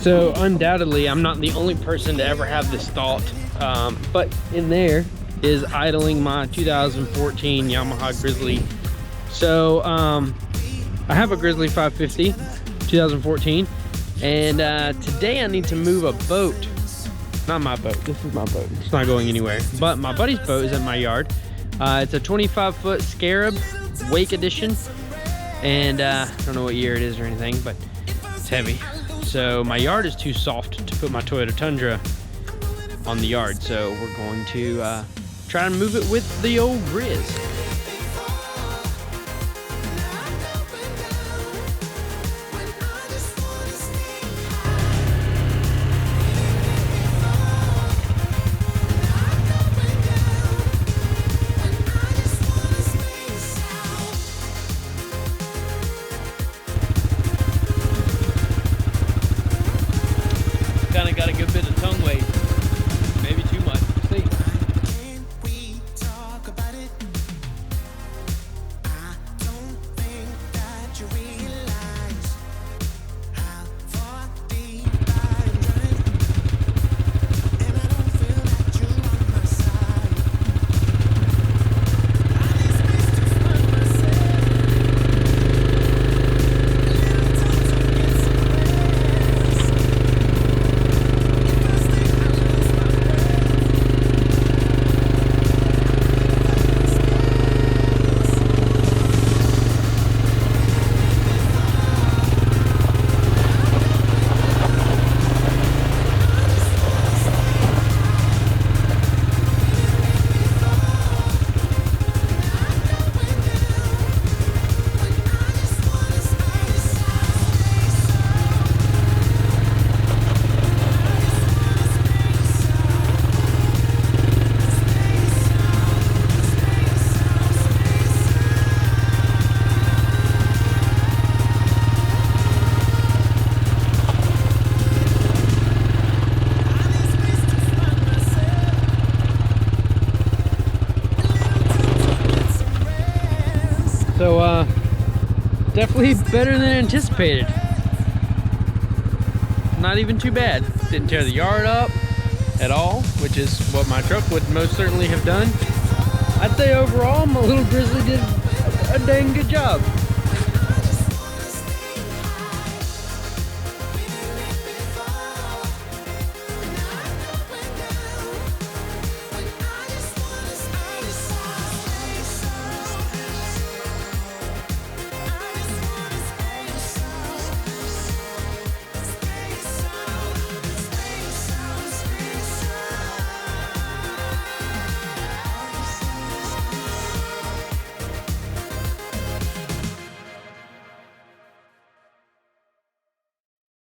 So undoubtedly, I'm not the only person to ever have this thought, but in there is idling my 2014 Yamaha Grizzly. So I have a Grizzly 550 2014, and today I need to move a boat. Not my boat, this is my boat. It's not going anywhere, but my buddy's boat is at my yard. It's a 25-foot Scarab Wake Edition, and I don't know what year it is or anything, but it's heavy. So my yard is too soft to put my Toyota Tundra on the yard, so we're going to try and move it with the old Grizz. Kind of got a good bit of tongue weight, maybe too much. See. So definitely better than anticipated. Not even too bad. Didn't tear the yard up at all, which is what my truck would most certainly have done. I'd say overall my little Grizzly did a dang good job.